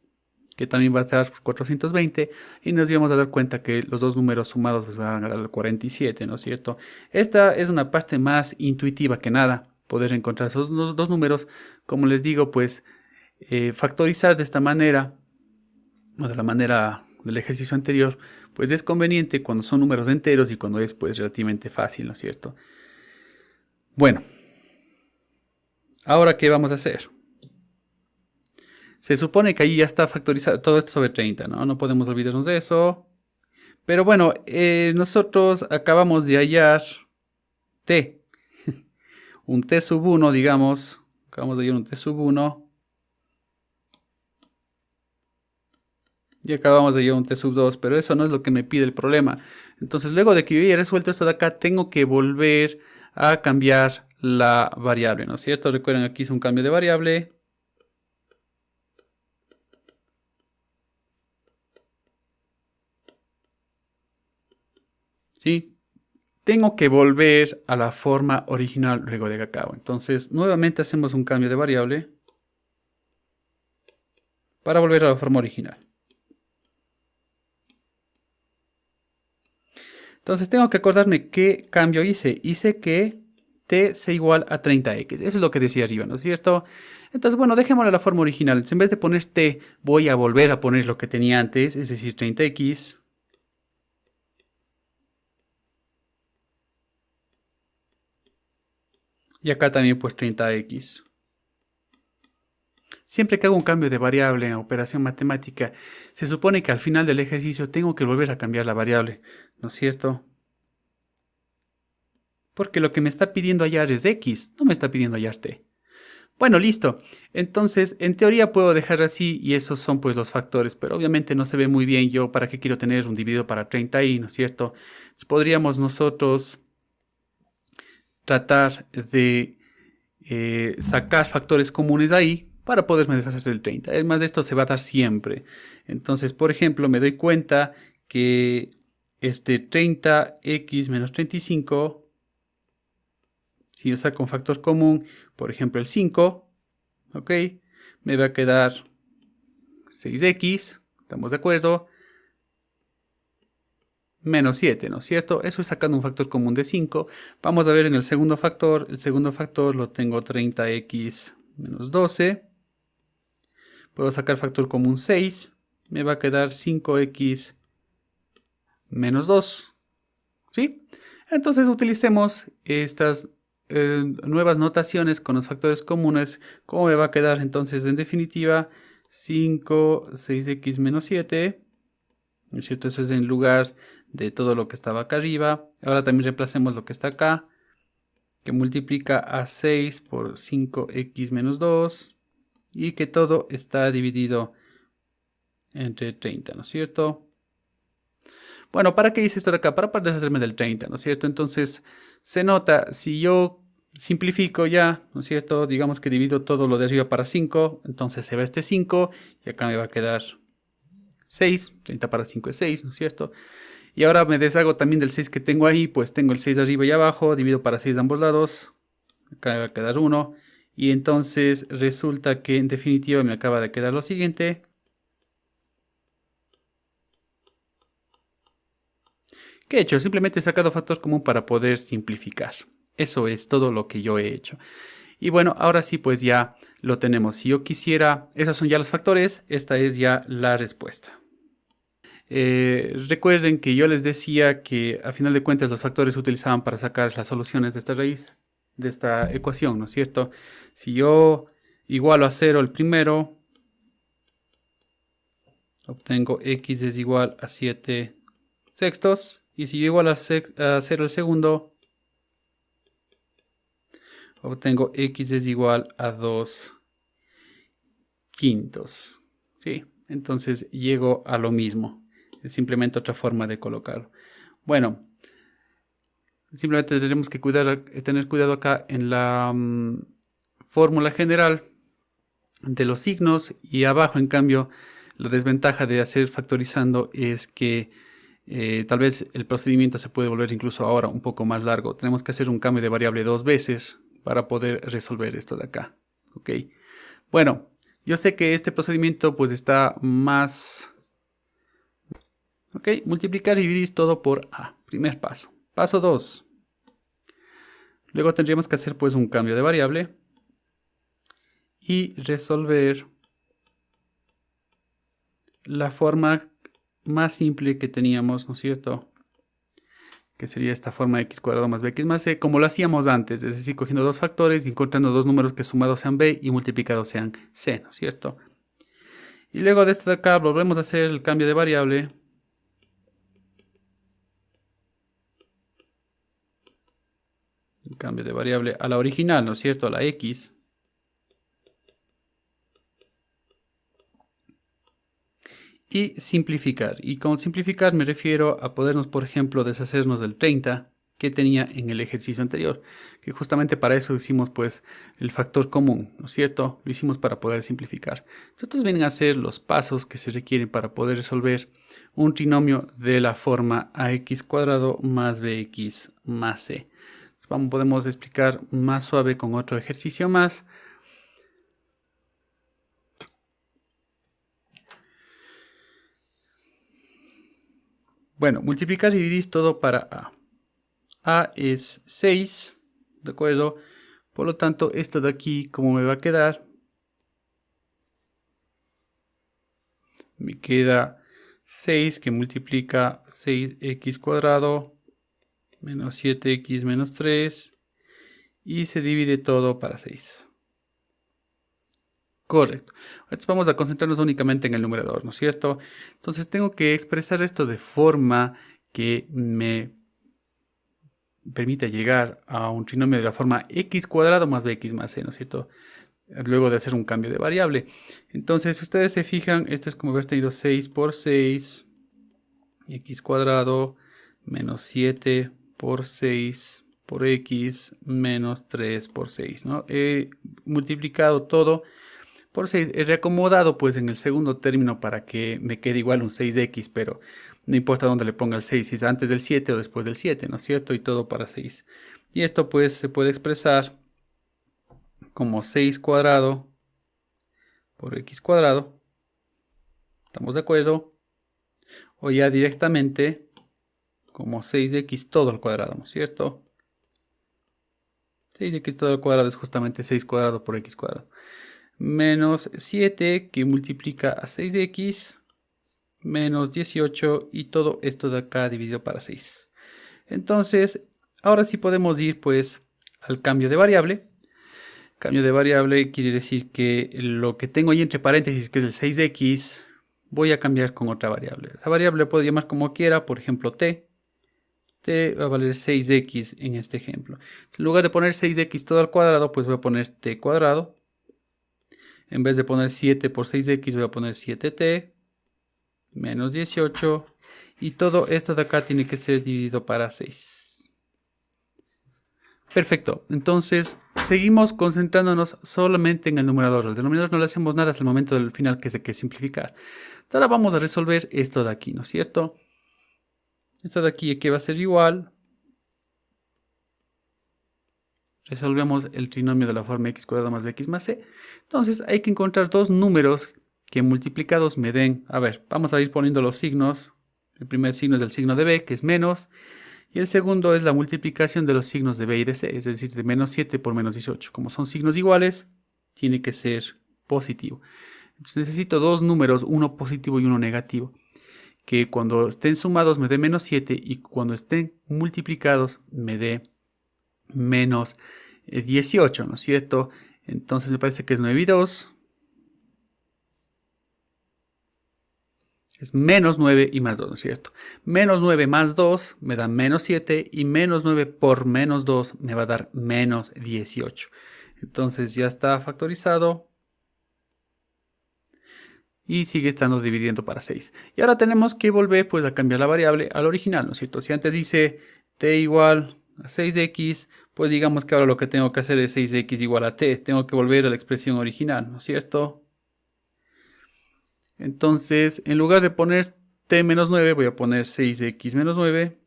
que también va a dar 420, y nos íbamos a dar cuenta que los dos números sumados pues van a dar 47, ¿no es cierto? Esta es una parte más intuitiva que nada, poder encontrar esos dos números, como les digo, pues factorizar de esta manera, o de la manera del ejercicio anterior, pues es conveniente cuando son números enteros y cuando es pues relativamente fácil, ¿no es cierto? Bueno, ahora ¿qué vamos a hacer? Se supone que ahí ya está factorizado todo esto sobre 30, ¿no? No podemos olvidarnos de eso. Pero bueno, nosotros acabamos de hallar t. Un t sub 1, digamos. Acabamos de hallar un t sub 1. Y acabamos de hallar un t sub 2, pero eso no es lo que me pide el problema. Entonces, luego de que yo haya resuelto esto de acá, tengo que volver a cambiar la variable, ¿no es cierto? Recuerden, aquí hice un cambio de variable. ¿Sí? Tengo que volver a la forma original luego de cacao. Entonces, nuevamente hacemos un cambio de variable para volver a la forma original. Entonces, tengo que acordarme qué cambio hice. Hice que t sea igual a 30x. Eso es lo que decía arriba, ¿no es cierto? Entonces, bueno, dejémosle la forma original. Entonces, en vez de poner t, voy a volver a poner lo que tenía antes, es decir, 30x. Y acá también pues 30x. Siempre que hago un cambio de variable en operación matemática, se supone que al final del ejercicio tengo que volver a cambiar la variable, ¿no es cierto? Porque lo que me está pidiendo hallar es x, no me está pidiendo hallar t. Bueno, listo. Entonces, en teoría puedo dejar así y esos son pues los factores, pero obviamente no se ve muy bien yo para qué quiero tener un dividido para 30i, ¿no es cierto? Entonces, podríamos nosotros tratar de sacar factores comunes ahí para poderme deshacer del 30. Además de esto se va a dar siempre. Entonces, por ejemplo, me doy cuenta que este 30x menos 35, si yo saco un factor común, por ejemplo el 5, ¿ok? me va a quedar 6x, ¿estamos de acuerdo? Menos 7, ¿no es cierto? Eso es sacando un factor común de 5. Vamos a ver en el segundo factor. El segundo factor lo tengo 30x menos 12. Puedo sacar factor común 6. Me va a quedar 5x menos 2. ¿Sí? Entonces utilicemos estas nuevas notaciones con los factores comunes. ¿Cómo me va a quedar entonces en definitiva? 6x menos 7. ¿No es cierto? Eso es en lugar de todo lo que estaba acá arriba. Ahora también reemplacemos lo que está acá, que multiplica a 6 por 5x menos 2 y que todo está dividido entre 30, ¿no es cierto? Bueno, ¿para qué hice esto de acá? Para deshacerme del 30, ¿no es cierto? Entonces, se nota, si yo simplifico ya, ¿no es cierto? Digamos que divido todo lo de arriba para 5, entonces se va este 5 y acá me va a quedar 6, 30 para 5 es 6, ¿no es cierto? Y ahora me deshago también del 6 que tengo ahí, pues tengo el 6 arriba y abajo, divido para 6 de ambos lados, acá me va a quedar 1, y entonces resulta que en definitiva me acaba de quedar lo siguiente. ¿Qué he hecho? Simplemente he sacado factor común para poder simplificar. Eso es todo lo que yo he hecho. Y bueno, ahora sí pues ya lo tenemos. Si yo quisiera, esos son ya los factores, esta es ya la respuesta. Recuerden que yo les decía que a final de cuentas los factores se utilizaban para sacar las soluciones de esta raíz, de esta ecuación, ¿no es cierto? Si yo igualo a 0 el primero, obtengo x es igual a 7 sextos. Y si yo igualo a 0 el segundo, obtengo x es igual a 2 quintos. ¿Sí? Entonces llego a lo mismo. Es simplemente otra forma de colocarlo. Bueno, simplemente tenemos que tener cuidado acá en la fórmula general de los signos, y abajo en cambio la desventaja de hacer factorizando es que tal vez el procedimiento se puede volver incluso ahora un poco más largo. Tenemos que hacer un cambio de variable 2 veces para poder resolver esto de acá. ¿Ok? Bueno, yo sé que este procedimiento pues está más... Ok, multiplicar y dividir todo por a. Primer paso. Paso 2. Luego tendríamos que hacer pues un cambio de variable y resolver la forma más simple que teníamos, ¿no es cierto? Que sería esta forma x cuadrado más bx más c, como lo hacíamos antes, es decir, cogiendo dos factores y encontrando dos números que sumados sean b y multiplicados sean c, ¿no es cierto? Y luego de esto de acá volvemos a hacer el cambio de variable. El cambio de variable a la original, ¿no es cierto? A la x. Y simplificar. Y con simplificar me refiero a podernos, por ejemplo, deshacernos del 30 que tenía en el ejercicio anterior. Que justamente para eso hicimos pues el factor común, ¿no es cierto? Lo hicimos para poder simplificar. Estos vienen a ser los pasos que se requieren para poder resolver un trinomio de la forma ax cuadrado más bx más c. Podemos explicar más suave con otro ejercicio más. Bueno, multiplicar y dividir todo para a. A es 6, ¿de acuerdo? Por lo tanto, esto de aquí, ¿cómo me va a quedar? Me queda 6 que multiplica 6x cuadrado menos 7x menos 3 y se divide todo para 6. Correcto. Entonces vamos a concentrarnos únicamente en el numerador, ¿no es cierto? Entonces tengo que expresar esto de forma que me permite llegar a un trinomio de la forma x cuadrado más bx más c, ¿no es cierto? Luego de hacer un cambio de variable. Entonces, si ustedes se fijan, esto es como haber tenido 6 por 6, x cuadrado, menos 7 por 6 por x, menos 3 por 6, ¿no? He multiplicado todo por 6. He reacomodado pues en el segundo término para que me quede igual un 6x, pero no importa dónde le ponga el 6, si es antes del 7 o después del 7, ¿no es cierto? Y todo para 6. Y esto pues se puede expresar como 6 cuadrado por x cuadrado. ¿Estamos de acuerdo? O ya directamente como 6x todo al cuadrado, ¿no es cierto? 6x todo al cuadrado es justamente 6 cuadrado por x cuadrado. Menos 7 que multiplica a 6x menos 18 y todo esto de acá dividido para 6. Entonces, ahora sí podemos ir pues al cambio de variable. Cambio de variable quiere decir que lo que tengo ahí entre paréntesis, que es el 6x, voy a cambiar con otra variable. Esa variable puedo llamar como quiera, por ejemplo t. T va a valer 6x en este ejemplo. En lugar de poner 6x todo al cuadrado, pues voy a poner t cuadrado. En vez de poner 7 por 6x, voy a poner 7t menos 18. Y todo esto de acá tiene que ser dividido para 6. Perfecto. Entonces, seguimos concentrándonos solamente en el numerador. Al denominador no le hacemos nada hasta el momento del final que es de que simplificar. Entonces, ahora vamos a resolver esto de aquí, ¿no es cierto? Esto de aquí que va a ser igual. Resolvemos el trinomio de la forma x cuadrado más bx más c. Entonces hay que encontrar dos números que multiplicados me den. A ver, vamos a ir poniendo los signos. El primer signo es el signo de b, que es menos. Y el segundo es la multiplicación de los signos de b y de c, es decir, de menos 7 por menos 18. Como son signos iguales, tiene que ser positivo. Entonces necesito dos números, uno positivo y uno negativo, que cuando estén sumados me dé menos 7 y cuando estén multiplicados me dé menos 18, ¿no es cierto? Entonces me parece que es 9 y 2. Es menos 9 y más 2, ¿no es cierto? Menos 9 más 2 me da menos 7 y menos 9 por menos 2 me va a dar menos 18. Entonces ya está factorizado y sigue estando dividiendo para 6. Y ahora tenemos que volver pues a cambiar la variable al original, ¿no es cierto? Si antes dice t igual a 6x, pues digamos que ahora lo que tengo que hacer es 6x igual a t. Tengo que volver a la expresión original, ¿no es cierto? Entonces, en lugar de poner t menos 9, voy a poner 6x menos 9.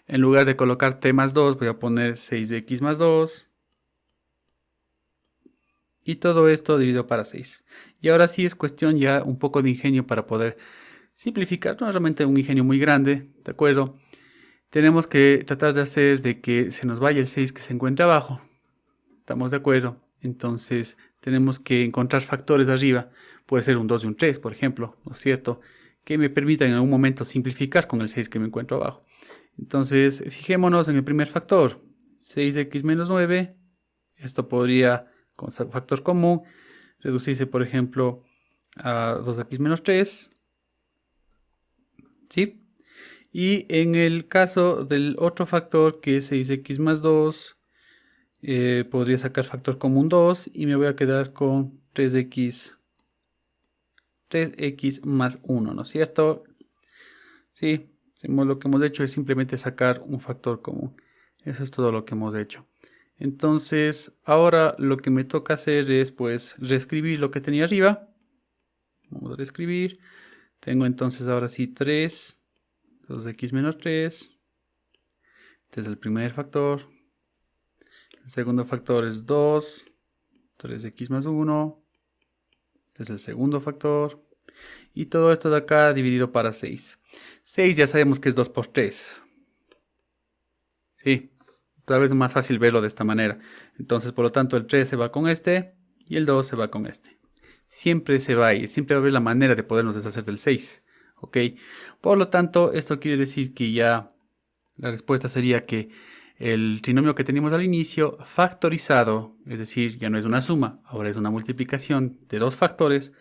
En lugar de colocar t más 2, voy a poner 6x más 2. Y todo esto dividido para 6. Y ahora sí es cuestión ya un poco de ingenio para poder simplificar. No es realmente un ingenio muy grande, ¿de acuerdo? Tenemos que tratar de hacer de que se nos vaya el 6 que se encuentra abajo. ¿Estamos de acuerdo? Entonces tenemos que encontrar factores arriba. Puede ser un 2 y un 3, por ejemplo, ¿no es cierto? Que me permitan en algún momento simplificar con el 6 que me encuentro abajo. Entonces, fijémonos en el primer factor. 6x menos 9. Esto podría, con factor común, reducirse, por ejemplo, a 2x menos 3. ¿Sí? Y en el caso del otro factor, que es 6x más 2, podría sacar factor común 2 y me voy a quedar con 3x más 1, ¿no es cierto? Sí, lo que hemos hecho es simplemente sacar un factor común. Eso es todo lo que hemos hecho. Entonces, ahora lo que me toca hacer es pues reescribir lo que tenía arriba. Vamos a reescribir. Tengo entonces ahora sí 3, 2x menos 3. Este es el primer factor. El segundo factor es 2, 3x más 1. Este es el segundo factor. Y todo esto de acá dividido para 6. 6 ya sabemos que es 2 por 3. Sí, tal vez es más fácil verlo de esta manera. Entonces, por lo tanto, el 3 se va con este y el 2 se va con este. Siempre se va a ir, siempre va a haber la manera de podernos deshacer del 6. ¿Ok? Por lo tanto, esto quiere decir que ya la respuesta sería que el trinomio que teníamos al inicio, factorizado, es decir, ya no es una suma, ahora es una multiplicación de dos factores,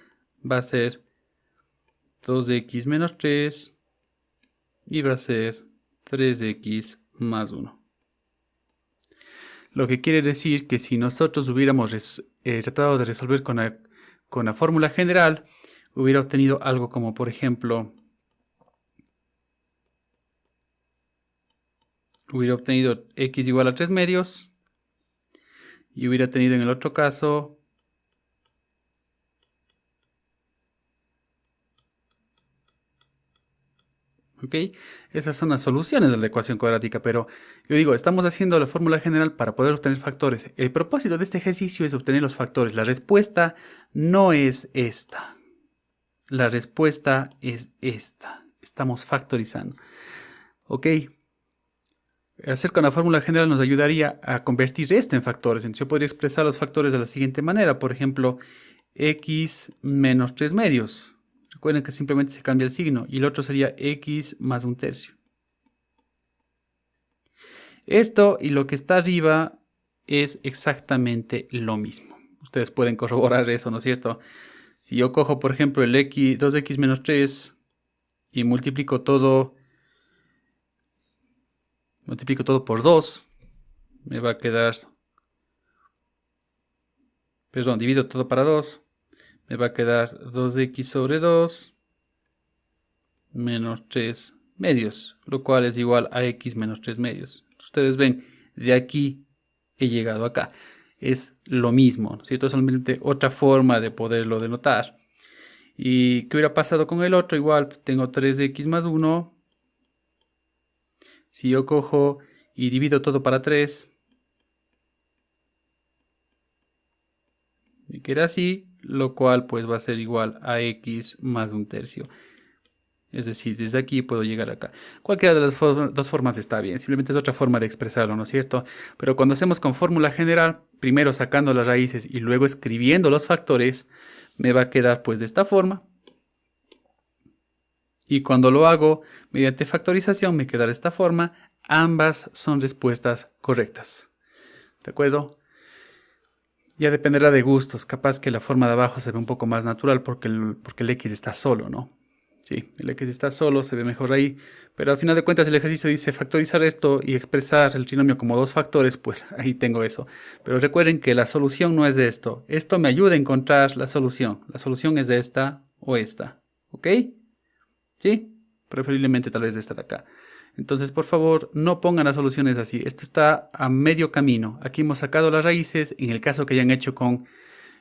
va a ser 2x menos 3 y va a ser 3x más 1. Lo que quiere decir que si nosotros hubiéramos tratado de resolver con la fórmula general, hubiera obtenido algo como, por ejemplo, hubiera obtenido x igual a 3 medios y hubiera tenido en el otro caso ¿Ok? Esas son las soluciones de la ecuación cuadrática, pero yo digo, estamos haciendo la fórmula general para poder obtener factores. El propósito de este ejercicio es obtener los factores. La respuesta no es esta. La respuesta es esta. Estamos factorizando. ¿Ok? Hacer con la fórmula general nos ayudaría a convertir esto en factores. Entonces yo podría expresar los factores de la siguiente manera. Por ejemplo, x menos 3 medios. Recuerden que simplemente se cambia el signo. Y el otro sería x más 1/3. Esto y lo que está arriba es exactamente lo mismo. Ustedes pueden corroborar eso, ¿no es cierto? Si yo cojo, por ejemplo, el 2x menos 3 y multiplico todo por 2, me va a quedar, perdón, divido todo para 2, me va a quedar 2x sobre 2 menos 3 medios, lo cual es igual a x menos 3 medios. Ustedes ven, de aquí he llegado acá. Es lo mismo, ¿no es cierto? Es solamente otra forma de poderlo denotar. ¿Y qué hubiera pasado con el otro? Igual tengo 3x más 1. Si yo cojo y divido todo para 3, me queda así, lo cual pues va a ser igual a x más 1/3. Es decir, desde aquí puedo llegar acá. Cualquiera de las dos formas está bien. Simplemente es otra forma de expresarlo, ¿no es cierto? Pero cuando hacemos con fórmula general, primero sacando las raíces y luego escribiendo los factores, me va a quedar pues de esta forma. Y cuando lo hago mediante factorización, me queda de esta forma. Ambas son respuestas correctas. ¿De acuerdo? Ya dependerá de gustos. Capaz que la forma de abajo se ve un poco más natural porque el x está solo, ¿no? Sí, el x está solo, se ve mejor ahí. Pero al final de cuentas el ejercicio dice factorizar esto y expresar el trinomio como dos factores, pues ahí tengo eso. Pero recuerden que la solución no es de esto. Esto me ayuda a encontrar la solución. La solución es de esta o esta. ¿Ok? ¿Sí? Preferiblemente tal vez de esta de acá. Entonces, por favor, no pongan las soluciones así. Esto está a medio camino. Aquí hemos sacado las raíces, en el caso que hayan hecho con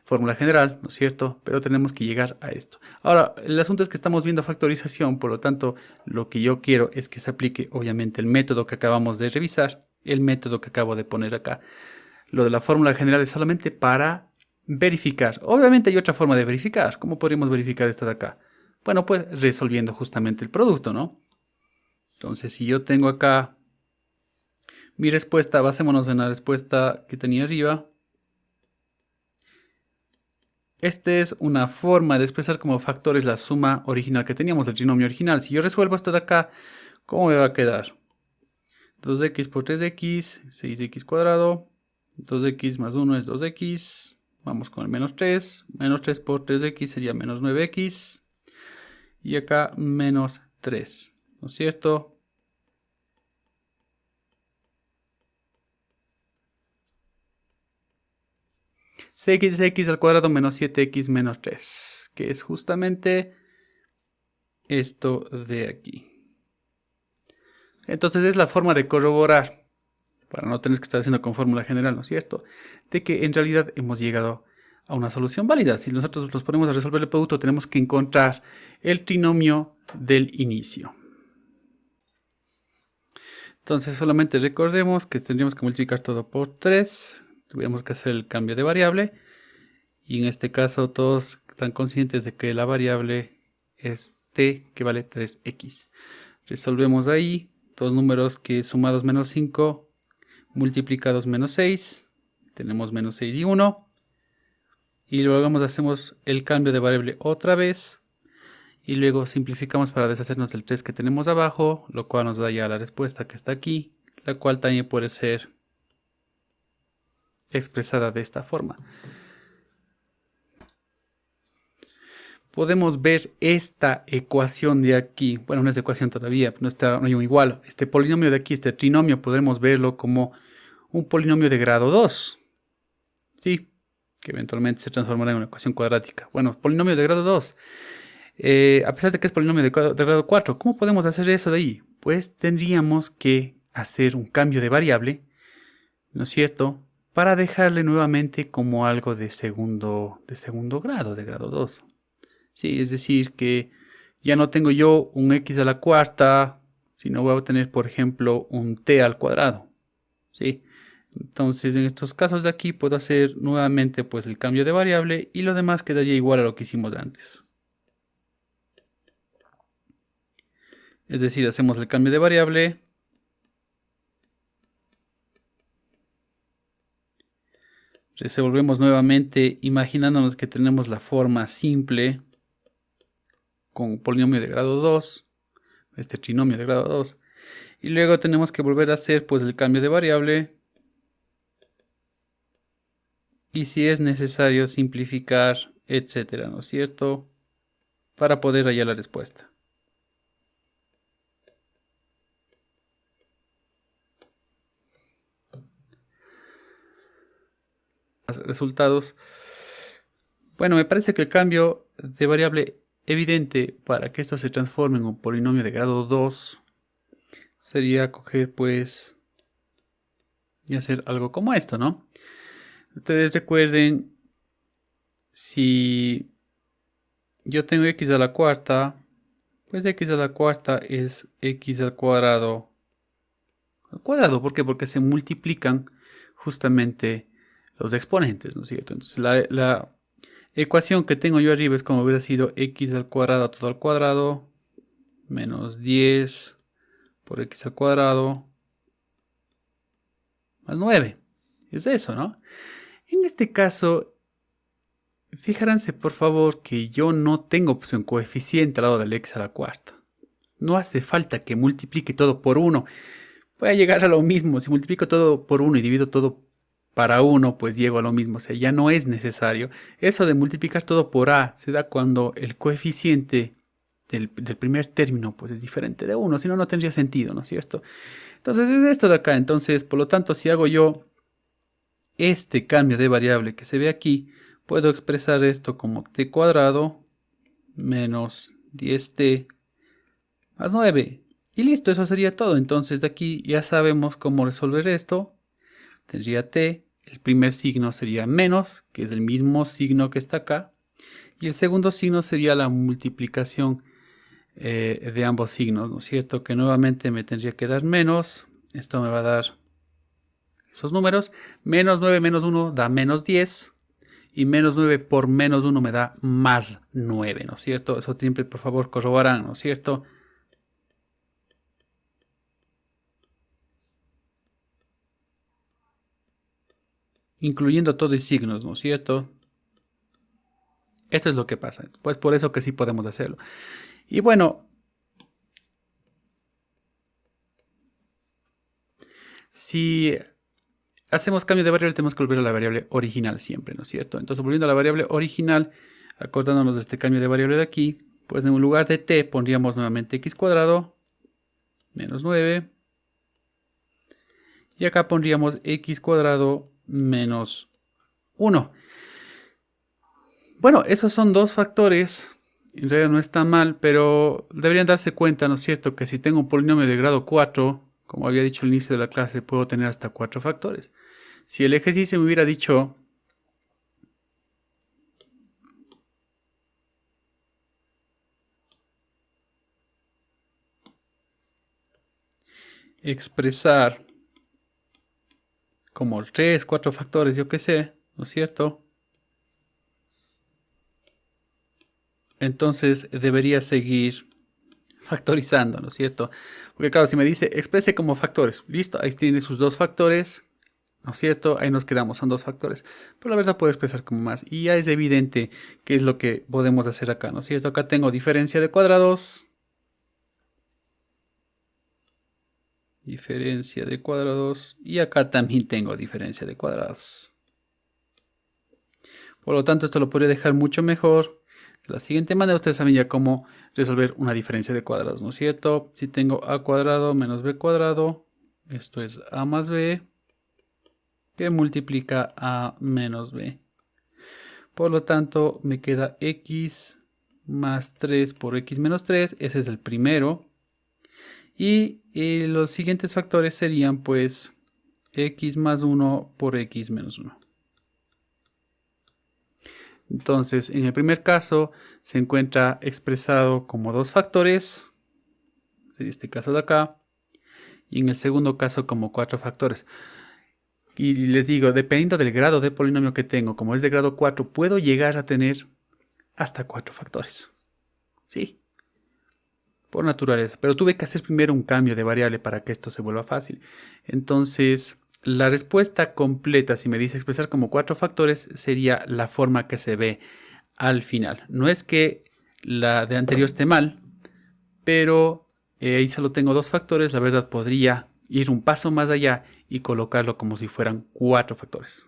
fórmula general, ¿no es cierto? Pero tenemos que llegar a esto. Ahora, el asunto es que estamos viendo factorización, por lo tanto, lo que yo quiero es que se aplique, obviamente, el método que acabamos de revisar, el método que acabo de poner acá. Lo de la fórmula general es solamente para verificar. Obviamente hay otra forma de verificar. ¿Cómo podríamos verificar esto de acá? Bueno, pues resolviendo justamente el producto, ¿no? Entonces, si yo tengo acá mi respuesta, basémonos en la respuesta que tenía arriba. Esta es una forma de expresar como factores la suma original que teníamos del trinomio original. Si yo resuelvo esto de acá, ¿cómo me va a quedar? 2x por 3x, 6x cuadrado. 2x más 1 es 2x. Vamos con el menos 3. Menos 3 por 3x sería menos 9x. Y acá menos 3. ¿No es cierto? X es x al cuadrado menos 7x menos 3. Que es justamente esto de aquí. Entonces es la forma de corroborar, para no tener que estar haciendo con fórmula general, ¿no es cierto?, de que en realidad hemos llegado a una solución válida. Si nosotros nos ponemos a resolver el producto, tenemos que encontrar el trinomio del inicio. Entonces solamente recordemos que tendríamos que multiplicar todo por 3. Tuviéramos que hacer el cambio de variable. Y en este caso todos están conscientes de que la variable es t, que vale 3x. Resolvemos ahí. Dos números que sumados menos 5, multiplicados menos 6. Tenemos menos 6 y 1. Y luego hacemos el cambio de variable otra vez. Y luego simplificamos para deshacernos del 3 que tenemos abajo, lo cual nos da ya la respuesta que está aquí, la cual también puede ser expresada de esta forma. Podemos ver esta ecuación de aquí. Bueno, no es ecuación todavía, no hay un igual. Este polinomio de aquí, este trinomio, podremos verlo como un polinomio de grado 2. Sí, que eventualmente se transformará en una ecuación cuadrática. Bueno, polinomio de grado 2. A pesar de que es polinomio de grado 4, ¿cómo podemos hacer eso de ahí? Pues tendríamos que hacer un cambio de variable, ¿no es cierto?, para dejarle nuevamente como algo de segundo grado, de grado 2. Sí, es decir que ya no tengo yo un x a la cuarta, sino voy a tener, por ejemplo, un t al cuadrado. ¿Sí? Entonces, en estos casos de aquí puedo hacer nuevamente pues el cambio de variable y lo demás quedaría igual a lo que hicimos antes. Es decir, hacemos el cambio de variable. Resolvemos nuevamente imaginándonos que tenemos la forma simple con polinomio de grado 2, este trinomio de grado 2. Y luego tenemos que volver a hacer pues el cambio de variable. Y si es necesario simplificar, etcétera, ¿no es cierto? Para poder hallar la respuesta. Resultados. Bueno, me parece que el cambio de variable evidente para que esto se transforme en un polinomio de grado 2 sería coger pues y hacer algo como esto, ¿no? Ustedes recuerden, si yo tengo x a la cuarta, pues x a la cuarta es x al cuadrado. Al cuadrado, ¿por qué? Porque se multiplican justamente los exponentes, ¿no es cierto? Entonces la ecuación que tengo yo arriba es como hubiera sido x al cuadrado todo al cuadrado menos 10 por x al cuadrado más 9. Es eso, ¿no? En este caso, fíjense por favor que yo no tengo pues, un coeficiente al lado del x a la cuarta. No hace falta que multiplique todo por 1. Voy a llegar a lo mismo. Si multiplico todo por 1 y divido todo para 1, pues llego a lo mismo. O sea, ya no es necesario. Eso de multiplicar todo por a se da cuando el coeficiente del primer término pues es diferente de 1. Si no, no tendría sentido, ¿no es cierto? Entonces es esto de acá. Entonces, por lo tanto, si hago yo este cambio de variable que se ve aquí, puedo expresar esto como t cuadrado menos 10t más 9. Y listo, eso sería todo. Entonces de aquí ya sabemos cómo resolver esto. Tendría t, el primer signo sería menos, que es el mismo signo que está acá. Y el segundo signo sería la multiplicación de ambos signos, ¿no es cierto? Que nuevamente me tendría que dar menos. Esto me va a dar esos números. Menos 9 menos 1 da menos 10. Y menos 9 por menos 1 me da más 9, ¿no es cierto? Eso siempre, por favor, corroborarán, ¿no es cierto? Incluyendo todo y signos, ¿no es cierto? Esto es lo que pasa. Pues por eso que sí podemos hacerlo. Y bueno, si hacemos cambio de variable, tenemos que volver a la variable original siempre, ¿no es cierto? Entonces, volviendo a la variable original, acordándonos de este cambio de variable de aquí, pues en un lugar de t pondríamos nuevamente x cuadrado menos 9. Y acá pondríamos x cuadrado menos 1. Bueno, esos son dos factores. En realidad no está mal, pero deberían darse cuenta, ¿no es cierto?, que si tengo un polinomio de grado 4, como había dicho al inicio de la clase, puedo tener hasta 4 factores. Si el ejercicio me hubiera dicho expresar como 3, 4 factores, yo qué sé, ¿no es cierto? Entonces debería seguir factorizando, ¿no es cierto? Porque claro, si me dice exprese como factores, listo, ahí tiene sus dos factores, ¿no es cierto? Ahí nos quedamos, son dos factores. Pero la verdad puedo expresar como más. Y ya es evidente qué es lo que podemos hacer acá, ¿no es cierto? Acá tengo diferencia de cuadrados. Diferencia de cuadrados. Y acá también tengo diferencia de cuadrados. Por lo tanto, esto lo podría dejar mucho mejor. De la siguiente manera, ustedes saben ya cómo resolver una diferencia de cuadrados, ¿no es cierto? Si tengo a cuadrado menos b cuadrado, esto es a más b, que multiplica a menos b. Por lo tanto, me queda x más 3 por x menos 3. Ese es el primero. Y los siguientes factores serían pues x más 1 por x menos 1. Entonces, en el primer caso se encuentra expresado como 2 factores, sería este caso de acá, y en el segundo caso como 4 factores. Y les digo, dependiendo del grado de polinomio que tengo, como es de grado 4, puedo llegar a tener hasta 4 factores. Sí, por naturaleza. Pero tuve que hacer primero un cambio de variable para que esto se vuelva fácil. Entonces, la respuesta completa, si me dice expresar como 4 factores, sería la forma que se ve al final. No es que la de anterior esté mal, pero ahí solo tengo 2 factores. La verdad podría ir un paso más allá y colocarlo como si fueran 4 factores.